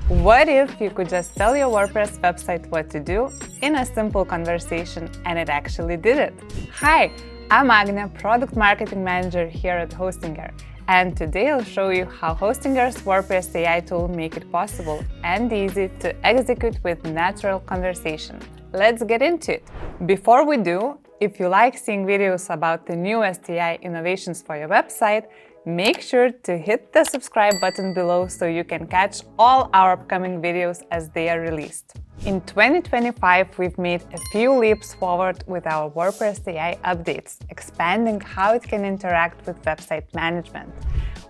What if you could just tell your WordPress website what to do in a simple conversation and it actually did it? Hi, I'm Agnia, Product Marketing Manager here at Hostinger, and today I'll show you how Hostinger's WordPress AI tool make it possible and easy to execute with natural conversation. Let's get into it. Before we do, if you like seeing videos about the newest AI innovations for your website, make sure to hit the subscribe button below so you can catch all our upcoming videos as they are released. In 2025, we've made a few leaps forward with our WordPress AI updates, expanding how it can interact with website management.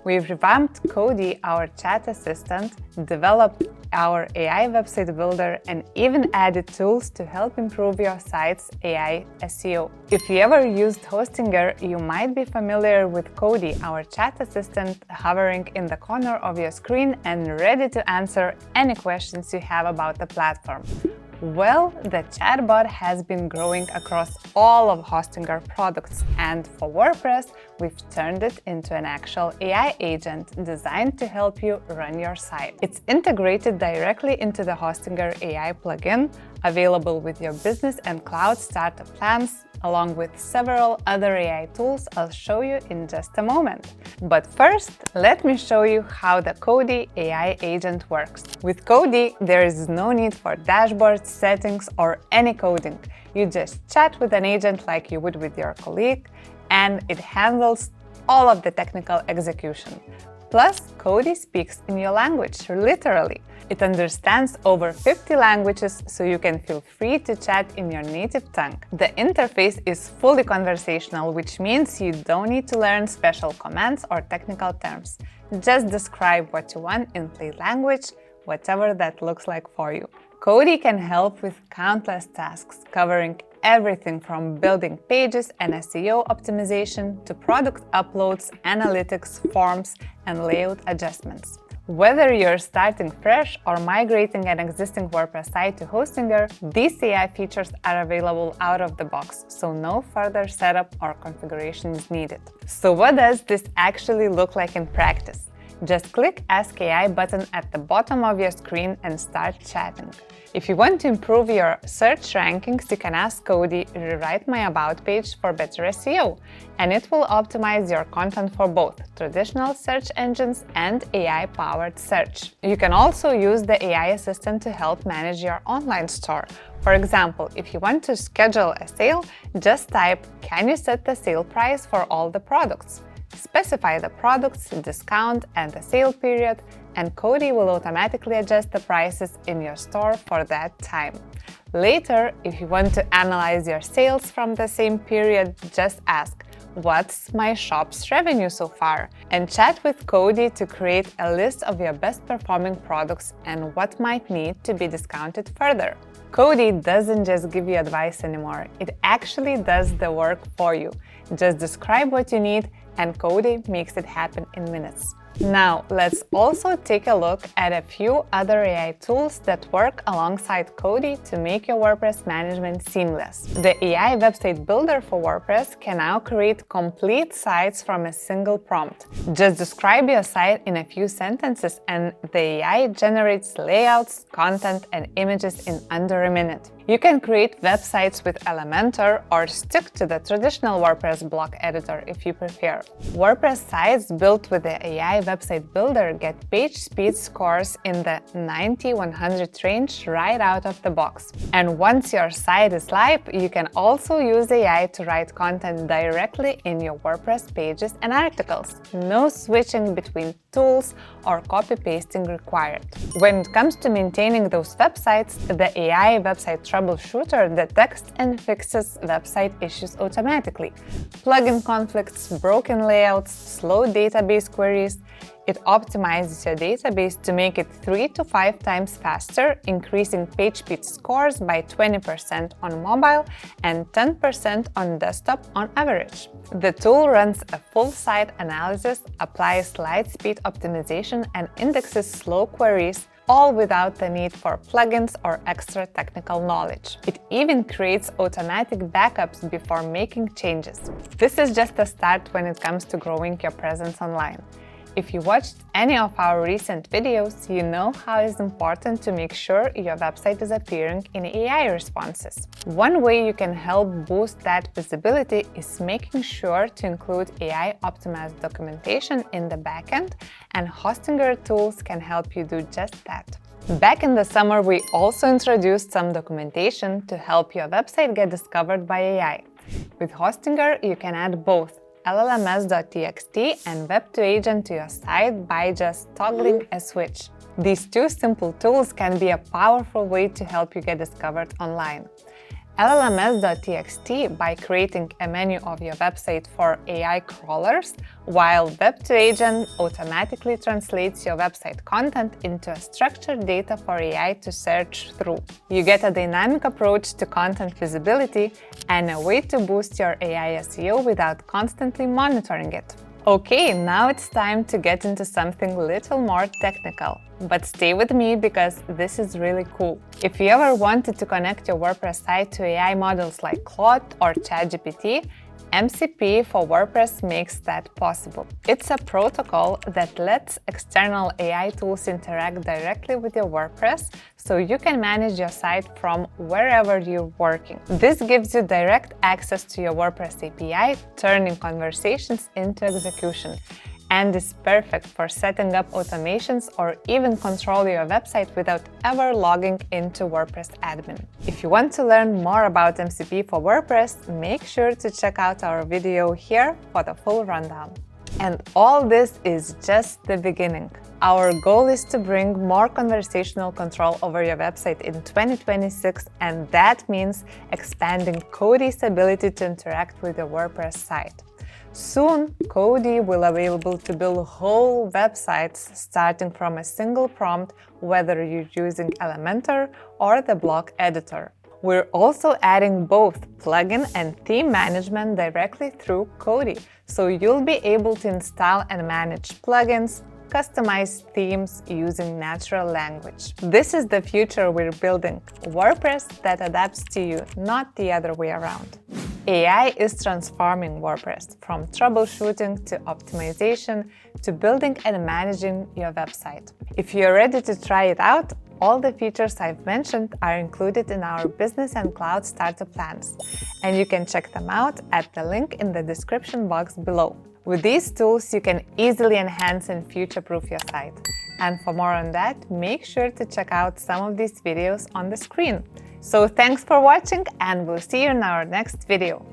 We've revamped Kodee, our chat assistant, developed our AI website builder, and even added tools to help improve your site's AI SEO. If you ever used Hostinger, you might be familiar with Kodee, our chat assistant, hovering in the corner of your screen and ready to answer any questions you have about the platform. Well, the chatbot has been growing across all of Hostinger products, and for WordPress, we've turned it into an actual AI agent designed to help you run your site. It's integrated directly into the Hostinger AI plugin, available with your business and cloud starter plans, along with several other AI tools I'll show you in just a moment. But first, let me show you how the Kodee AI agent works. With Kodee, there is no need for dashboards, settings, or any coding. You just chat with an agent like you would with your colleague, and it handles all of the technical execution. Plus, Kodee speaks in your language, literally. It understands over 50 languages, so you can feel free to chat in your native tongue. The interface is fully conversational, which means you don't need to learn special commands or technical terms. Just describe what you want in plain language, whatever that looks like for you. Kodee can help with countless tasks, covering everything from building pages and SEO optimization to product uploads, analytics, forms, and layout adjustments. Whether you're starting fresh or migrating an existing WordPress site to Hostinger, these AI features are available out of the box, so no further setup or configuration is needed. So what does this actually look like in practice? Just click Ask AI button at the bottom of your screen and start chatting. If you want to improve your search rankings, you can ask Kodee, rewrite my about page for better SEO, and it will optimize your content for both traditional search engines and AI-powered search. You can also use the AI assistant to help manage your online store. For example, if you want to schedule a sale, just type, "Can you set the sale price for all the products?" Specify the products, discount, and the sale period, and Kodee will automatically adjust the prices in your store for that time. Later, if you want to analyze your sales from the same period, just ask, "What's my shop's revenue so far?" and chat with Kodee to create a list of your best performing products and what might need to be discounted further. Kodee doesn't just give you advice anymore, it actually does the work for you. Just describe what you need, and Kodee makes it happen in minutes. Now, let's also take a look at a few other AI tools that work alongside Kodee to make your WordPress management seamless. The AI website builder for WordPress can now create complete sites from a single prompt. Just describe your site in a few sentences and the AI generates layouts, content, and images in under a minute. You can create websites with Elementor or stick to the traditional WordPress block editor if you prefer. WordPress sites built with the AI website builder get PageSpeed scores in the 90-100 range right out of the box. And once your site is live, you can also use AI to write content directly in your WordPress pages and articles. No switching between tools or copy-pasting required. When it comes to maintaining those websites, the AI website Troubleshooter detects and fixes website issues automatically. Plugin conflicts, broken layouts, slow database queries. It optimizes your database to make it 3 to 5 times faster, increasing PageSpeed scores by 20% on mobile and 10% on desktop on average. The tool runs a full site analysis, applies LiteSpeed optimization, and indexes slow queries, all without the need for plugins or extra technical knowledge. It even creates automatic backups before making changes. This is just a start when it comes to growing your presence online. If you watched any of our recent videos, you know how it's important to make sure your website is appearing in AI responses. One way you can help boost that visibility is making sure to include AI-optimized documentation in the backend, and Hostinger tools can help you do just that. Back in the summer, we also introduced some documentation to help your website get discovered by AI. With Hostinger, you can add both LLMs.txt and Web2Agent to your site by just toggling a switch. These two simple tools can be a powerful way to help you get discovered online. LLMs.txt by creating a menu of your website for AI crawlers, while Web2Agent automatically translates your website content into a structured data for AI to search through. You get a dynamic approach to content visibility and a way to boost your AI SEO without constantly monitoring it. Okay, now it's time to get into something a little more technical. But stay with me because this is really cool. If you ever wanted to connect your WordPress site to AI models like Claude or ChatGPT, MCP for WordPress makes that possible. It's a protocol that lets external AI tools interact directly with your WordPress, so you can manage your site from wherever you're working. This gives you direct access to your WordPress API, turning conversations into execution, and is perfect for setting up automations or even control your website without ever logging into WordPress admin. If you want to learn more about MCP for WordPress, make sure to check out our video here for the full rundown. And all this is just the beginning. Our goal is to bring more conversational control over your website in 2026, and that means expanding Kodee's ability to interact with your WordPress site. Soon, Kodee will be available to build whole websites starting from a single prompt, whether you're using Elementor or the block editor. We're also adding both plugin and theme management directly through Kodee, so you'll be able to install and manage plugins, customize themes using natural language. This is the future we're building, WordPress that adapts to you, not the other way around. AI is transforming WordPress from troubleshooting to optimization to building and managing your website. If you're ready to try it out, all the features I've mentioned are included in our Business and Cloud Starter plans, and you can check them out at the link in the description box below. With these tools, you can easily enhance and future-proof your site. And for more on that, make sure to check out some of these videos on the screen. So thanks for watching, and we'll see you in our next video.